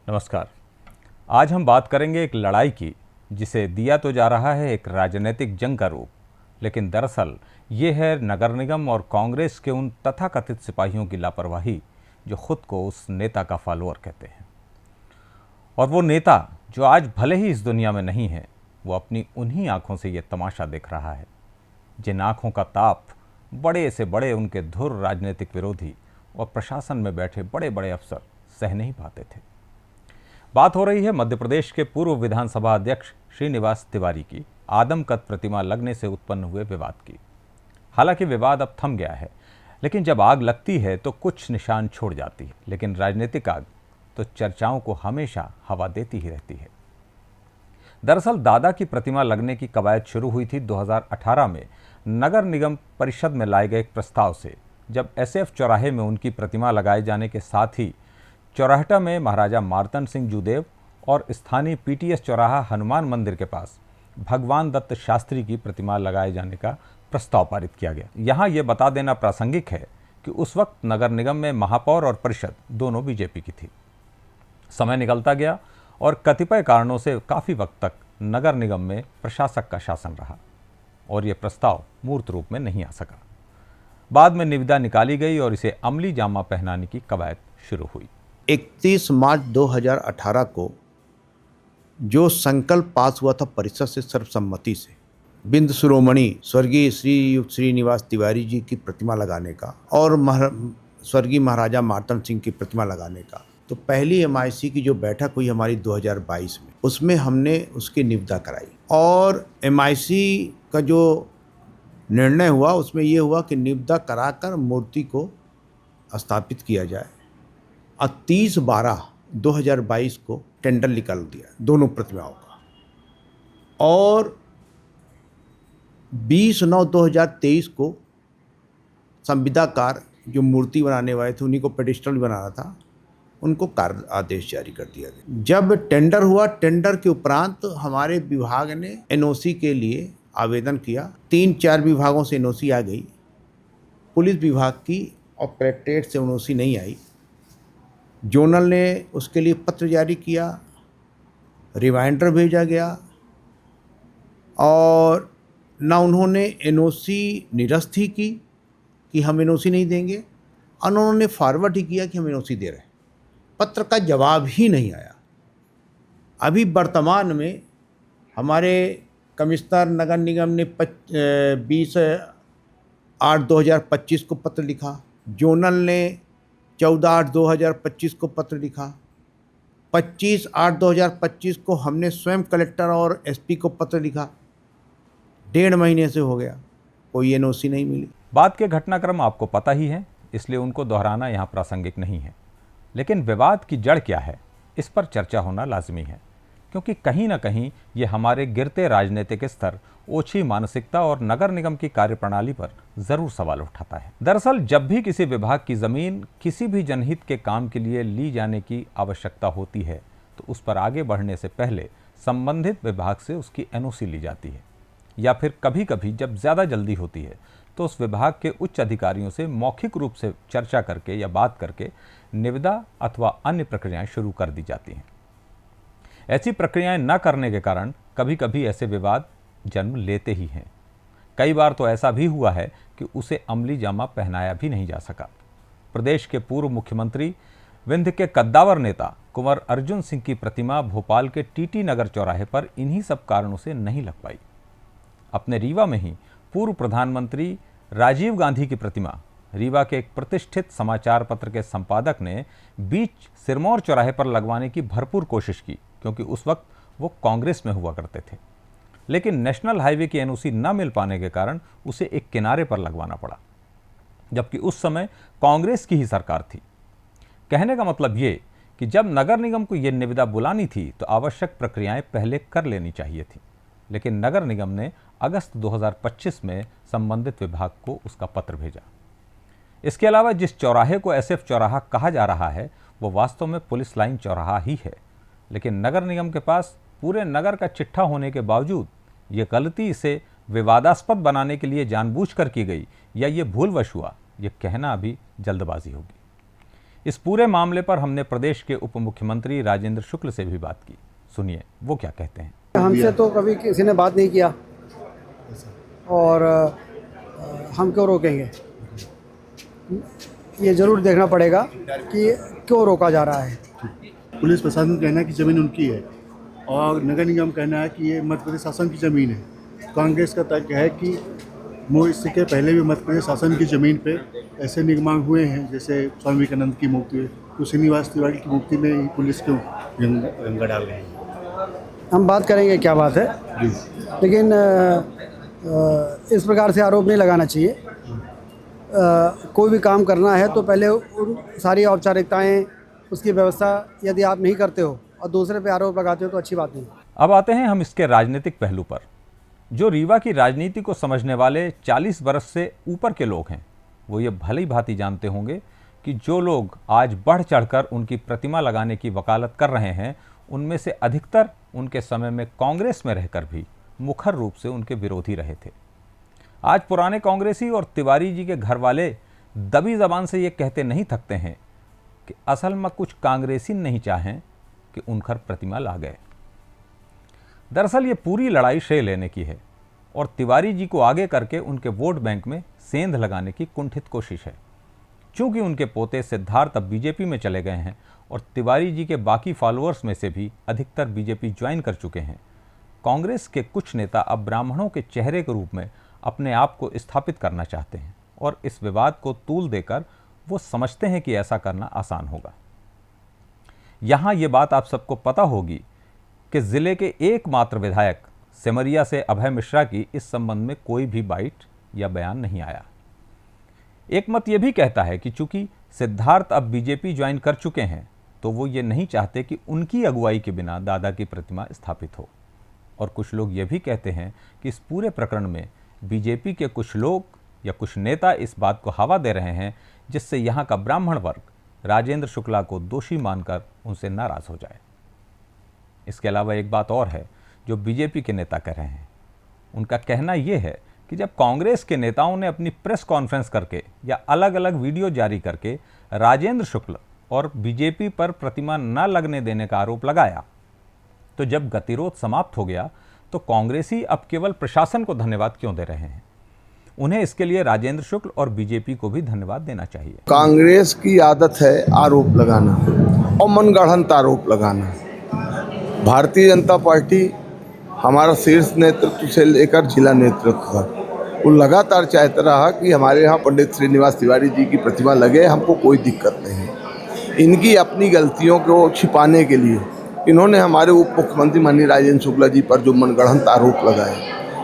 नमस्कार। आज हम बात करेंगे एक लड़ाई की जिसे दिया तो जा रहा है एक राजनीतिक जंग का रूप, लेकिन दरअसल ये है नगर निगम और कांग्रेस के उन तथाकथित सिपाहियों की लापरवाही जो खुद को उस नेता का फॉलोअर कहते हैं। और वो नेता जो आज भले ही इस दुनिया में नहीं है, वो अपनी उन्हीं आंखों से ये तमाशा देख रहा है जिन आंखों का ताप बड़े से बड़े उनके धुर राजनीतिक विरोधी और प्रशासन में बैठे बड़े बड़े अफसर सह नहीं पाते थे। बात हो रही है मध्य प्रदेश के पूर्व विधानसभा अध्यक्ष श्रीनिवास तिवारी की आदमकद प्रतिमा लगने से उत्पन्न हुए विवाद की। हालांकि विवाद अब थम गया है, लेकिन जब आग लगती है तो कुछ निशान छोड़ जाती है, लेकिन राजनीतिक आग तो चर्चाओं को हमेशा हवा देती ही रहती है। दरअसल दादा की प्रतिमा लगने की कवायद शुरू हुई थी 2018 में नगर निगम परिषद में लाए गए एक प्रस्ताव से, जब एसएफ चौराहे में उनकी प्रतिमा लगाए जाने के साथ ही चौराहटा में महाराजा मार्तंड सिंह जूदेव और स्थानीय पीटीएस चौराहा हनुमान मंदिर के पास भगवान दत्त शास्त्री की प्रतिमा लगाए जाने का प्रस्ताव पारित किया गया। यहाँ ये बता देना प्रासंगिक है कि उस वक्त नगर निगम में महापौर और परिषद दोनों बीजेपी की थी। समय निकलता गया और कतिपय कारणों से काफ़ी वक्त तक नगर निगम में प्रशासक का शासन रहा और ये प्रस्ताव मूर्त रूप में नहीं आ सका। बाद में निविदा निकाली गई और इसे अमली जामा पहनाने की कवायद शुरू हुई। 31 मार्च 2018 को जो संकल्प पास हुआ था परिषद से सर्वसम्मति से बिंद शिरोमणि स्वर्गीय श्री युक्त श्रीनिवास तिवारी जी की प्रतिमा लगाने का और स्वर्गीय महाराजा मार्तंड सिंह की प्रतिमा लगाने का, तो पहली एमआईसी की जो बैठक हुई हमारी 2022 में, उसमें हमने उसकी निविदा कराई और एमआईसी का जो निर्णय हुआ उसमें ये हुआ कि निविदा कराकर मूर्ति को स्थापित किया जाए और 30/12/2022 को टेंडर निकाल दिया दोनों प्रतिमाओं का और 20/9/2023 को संविदाकार जो मूर्ति बनाने वाले थे, उन्हीं को पेडिस्टल बनाना था, उनको कार्य आदेश जारी कर दिया गया। जब टेंडर हुआ, टेंडर के उपरांत हमारे विभाग ने एनओसी के लिए आवेदन किया। 3-4 विभागों से एनओसी आ गई, पुलिस विभाग की और कलेक्ट्रेट से एनओसी नहीं आई। जोनल ने उसके लिए पत्र जारी किया, रिमाइंडर भेजा गया और ना उन्होंने एनओसी निरस्त ही की कि हम एनओसी नहीं देंगे और उन्होंने फॉरवर्ड ही किया कि हम एनओसी दे रहे हैं। पत्र का जवाब ही नहीं आया। अभी वर्तमान में हमारे कमिश्नर नगर निगम ने 20/8/2025 को पत्र लिखा, जोनल ने 14/8/2025 को पत्र लिखा, 25/8/2025 को हमने स्वयं कलेक्टर और एसपी को पत्र लिखा। 1.5 महीने से हो गया, कोई एनओसी नहीं मिली। बाद के घटनाक्रम आपको पता ही है, इसलिए उनको दोहराना यहाँ प्रासंगिक नहीं है, लेकिन विवाद की जड़ क्या है इस पर चर्चा होना लाजमी है, क्योंकि कहीं ना कहीं ये हमारे गिरते राजनीतिक स्तर, ओछी मानसिकता और नगर निगम की कार्यप्रणाली पर जरूर सवाल उठाता है। दरअसल जब भी किसी विभाग की जमीन किसी भी जनहित के काम के लिए ली जाने की आवश्यकता होती है, तो उस पर आगे बढ़ने से पहले संबंधित विभाग से उसकी एनओसी ली जाती है, या फिर कभी कभी जब ज़्यादा जल्दी होती है तो उस विभाग के उच्च अधिकारियों से मौखिक रूप से चर्चा करके या बात करके निविदा अथवा अन्य प्रक्रियाएं शुरू कर दी जाती हैं। ऐसी प्रक्रियाएं न करने के कारण कभी कभी ऐसे विवाद जन्म लेते ही हैं। कई बार तो ऐसा भी हुआ है कि उसे अमली जामा पहनाया भी नहीं जा सका। प्रदेश के पूर्व मुख्यमंत्री विंध्य के कद्दावर नेता कुंवर अर्जुन सिंह की प्रतिमा भोपाल के टीटी नगर चौराहे पर इन्हीं सब कारणों से नहीं लग पाई। अपने रीवा में ही पूर्व प्रधानमंत्री राजीव गांधी की प्रतिमा रीवा के एक प्रतिष्ठित समाचार पत्र के संपादक ने बीच सिरमौर चौराहे पर लगवाने की भरपूर कोशिश की, क्योंकि उस वक्त वो कांग्रेस में हुआ करते थे, लेकिन नेशनल हाईवे की एनओसी न मिल पाने के कारण उसे एक किनारे पर लगवाना पड़ा, जबकि उस समय कांग्रेस की ही सरकार थी। कहने का मतलब ये कि जब नगर निगम को ये निविदा बुलानी थी तो आवश्यक प्रक्रियाएं पहले कर लेनी चाहिए थी, लेकिन नगर निगम ने अगस्त 2025 में संबंधित विभाग को उसका पत्र भेजा। इसके अलावा जिस चौराहे को एसएफ चौराहा कहा जा रहा है वो वास्तव में पुलिस लाइन चौराहा ही है, लेकिन नगर निगम के पास पूरे नगर का चिट्ठा होने के बावजूद ये गलती इसे विवादास्पद बनाने के लिए जानबूझकर की गई या ये भूलवश हुआ, ये कहना अभी जल्दबाजी होगी। इस पूरे मामले पर हमने प्रदेश के उप मुख्यमंत्री राजेंद्र शुक्ल से भी बात की। सुनिए वो क्या कहते हैं। हमसे तो कभी किसी ने बात नहीं किया और हम क्यों रोकेंगे, ये ज़रूर देखना पड़ेगा कि क्यों रोका जा रहा है। पुलिस प्रशासन का कहना है कि ज़मीन उनकी है और नगर निगम कहना है कि ये मध्य प्रदेश शासन की ज़मीन है। कांग्रेस का तर्क है कि इसके पहले भी मध्य प्रदेश शासन की ज़मीन पे ऐसे निर्माण हुए हैं, जैसे स्वामी विवेकानंद की मूर्ति, तो श्रीनिवास तिवारी की मूर्ति में ही पुलिस क्यों रंगा डाल रहे हैं। हम बात करेंगे क्या बात है, लेकिन इस प्रकार से आरोप नहीं लगाना चाहिए। कोई भी काम करना है तो पहले सारी औपचारिकताएं, उसकी व्यवस्था यदि आप नहीं करते हो और दूसरे पे आरोप लगाते हो तो अच्छी बात नहीं। अब आते हैं हम इसके राजनीतिक पहलू पर। जो रीवा की राजनीति को समझने वाले 40 वर्ष से ऊपर के लोग हैं वो ये भली भांति जानते होंगे कि जो लोग आज बढ़ चढ़कर उनकी प्रतिमा लगाने की वकालत कर रहे हैं उनमें से अधिकतर उनके समय में कांग्रेस में रहकर भी मुखर रूप से उनके विरोधी रहे थे। आज पुराने कांग्रेसी और तिवारी जी के घर वाले दबी जबान से ये कहते नहीं थकते हैं कि असल में कुछ कांग्रेसी नहीं चाहें कि उनकर प्रतिमा ला गए। दरअसल ये पूरी लड़ाई श्रेय लेने की है और तिवारी जी को आगे करके उनके वोट बैंक में सेंध लगाने की कुंठित कोशिश है। चूंकि उनके पोते सिद्धार्थ अब बीजेपी में चले गए हैं और तिवारी जी के बाकी फॉलोअर्स में से भी अधिकतर बीजेपी ज्वाइन कर चुके हैं, कांग्रेस के कुछ नेता अब ब्राह्मणों के चेहरे के रूप में अपने आप को स्थापित करना चाहते हैं और इस विवाद को तूल देकर वो समझते हैं कि ऐसा करना आसान होगा। यहाँ ये बात आप सबको पता होगी कि जिले के एकमात्र विधायक सिमरिया से अभय मिश्रा की इस संबंध में कोई भी बाइट या बयान नहीं आया। एक मत ये भी कहता है कि चूंकि सिद्धार्थ अब बीजेपी ज्वाइन कर चुके हैं तो वो ये नहीं चाहते कि उनकी अगुवाई के बिना दादा की प्रतिमा स्थापित हो। और कुछ लोग ये भी कहते हैं कि इस पूरे प्रकरण में बीजेपी के कुछ लोग या कुछ नेता इस बात को हवा दे रहे हैं जिससे यहाँ का ब्राह्मण वर्ग राजेंद्र शुक्ला को दोषी मानकर उनसे नाराज हो जाए। इसके अलावा एक बात और है जो बीजेपी के नेता कह रहे हैं। उनका कहना यह है कि जब कांग्रेस के नेताओं ने अपनी प्रेस कॉन्फ्रेंस करके या अलग अलग वीडियो जारी करके राजेंद्र शुक्ल और बीजेपी पर प्रतिमा न लगने देने का आरोप लगाया तो जब गतिरोध समाप्त हो गया तो कांग्रेसी अब केवल प्रशासन को धन्यवाद क्यों दे रहे हैं। उन्हें इसके लिए राजेंद्र शुक्ल और बीजेपी को भी धन्यवाद देना चाहिए। कांग्रेस की आदत है आरोप लगाना और मनगढ़ंत आरोप लगाना। भारतीय जनता पार्टी हमारा शीर्ष नेतृत्व से लेकर जिला नेतृत्व तक वो लगातार चाहता रहा कि हमारे यहाँ पंडित श्रीनिवास तिवारी जी की प्रतिमा लगे, हमको कोई दिक्कत नहीं। इनकी अपनी गलतियों को छिपाने के लिए इन्होंने हमारे उप मुख्यमंत्री माननीय राजेंद्र शुक्ला जी पर जो मनगढ़ंत आरोप लगाए,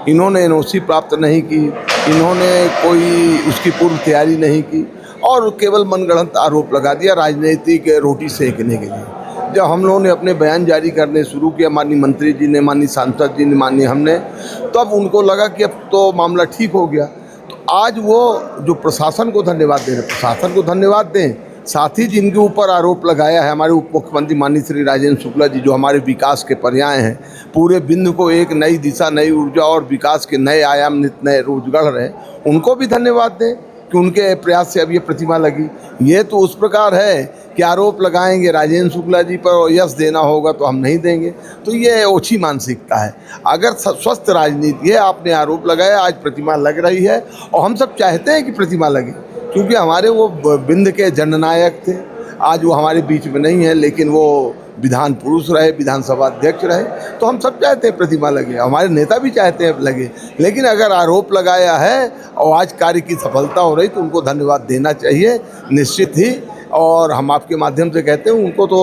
इन्होंने एनओसी प्राप्त नहीं की, इन्होंने कोई उसकी पूर्व तैयारी नहीं की और केवल मनगढ़ंत आरोप लगा दिया राजनीतिक रोटी सेकने के लिए। जब हम लोगों ने अपने बयान जारी करने शुरू किया, माननीय मंत्री जी ने, माननीय सांसद जी ने, माननीय हमने, तो अब उनको लगा कि अब तो मामला ठीक हो गया। तो आज वो जो प्रशासन को धन्यवाद दे रहे, प्रशासन को धन्यवाद दें, साथ ही जिनके ऊपर आरोप लगाया है हमारे उप मुख्यमंत्री माननीय श्री राजेंद्र शुक्ला जी, जो हमारे विकास के पर्याय हैं, पूरे बिंदु को एक नई दिशा, नई ऊर्जा और विकास के नए आयाम, नित नए रोजगार रहे, उनको भी धन्यवाद दें कि उनके प्रयास से अब ये प्रतिमा लगी। ये तो उस प्रकार है कि आरोप लगाएंगे राजेंद्र शुक्ला जी पर और यश देना होगा तो हम नहीं देंगे, तो ये ओछी मानसिकता है। अगर स्वस्थ राजनीति है, आपने आरोप लगाया, आज प्रतिमा लग रही है और हम सब चाहते हैं कि प्रतिमा लगे, क्योंकि हमारे वो बिंद के जननायक थे। आज वो हमारे बीच में नहीं है, लेकिन वो विधान पुरुष रहे, विधानसभा अध्यक्ष रहे, तो हम सब चाहते हैं प्रतिमा लगे, हमारे नेता भी चाहते हैं लगे। लेकिन अगर आरोप लगाया है और आज कार्य की सफलता हो रही तो उनको धन्यवाद देना चाहिए निश्चित ही। और हम आपके माध्यम से कहते हैं उनको तो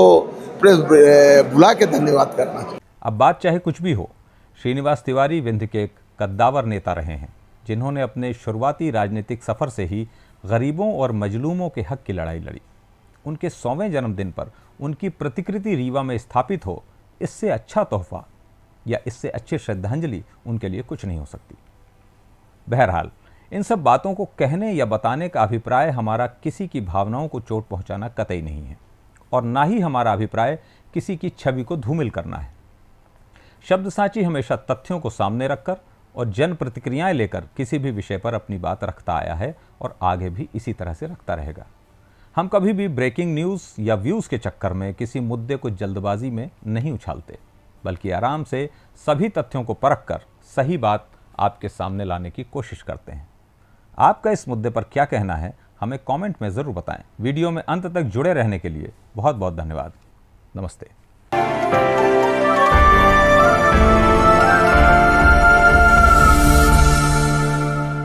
प्रेस बुला के धन्यवाद करना चाहिए। अब बात चाहे कुछ भी हो, श्रीनिवास तिवारी विंध्य के एक कद्दावर नेता रहे हैं जिन्होंने अपने शुरुआती राजनीतिक सफ़र से ही गरीबों और मजलूमों के हक की लड़ाई लड़ी। उनके 100वें जन्मदिन पर उनकी प्रतिकृति रीवा में स्थापित हो, इससे अच्छा तोहफा या इससे अच्छी श्रद्धांजलि उनके लिए कुछ नहीं हो सकती। बहरहाल इन सब बातों को कहने या बताने का अभिप्राय हमारा किसी की भावनाओं को चोट पहुंचाना कतई नहीं है और ना ही हमारा अभिप्राय किसी की छवि को धूमिल करना है। शब्दसाची हमेशा तथ्यों को सामने रखकर और जन प्रतिक्रियाएं लेकर किसी भी विषय पर अपनी बात रखता आया है और आगे भी इसी तरह से रखता रहेगा। हम कभी भी ब्रेकिंग न्यूज़ या व्यूज़ के चक्कर में किसी मुद्दे को जल्दबाजी में नहीं उछालते, बल्कि आराम से सभी तथ्यों को परख कर सही बात आपके सामने लाने की कोशिश करते हैं। आपका इस मुद्दे पर क्या कहना है, हमें कमेंट में ज़रूर बताएं। वीडियो में अंत तक जुड़े रहने के लिए बहुत बहुत धन्यवाद। नमस्ते।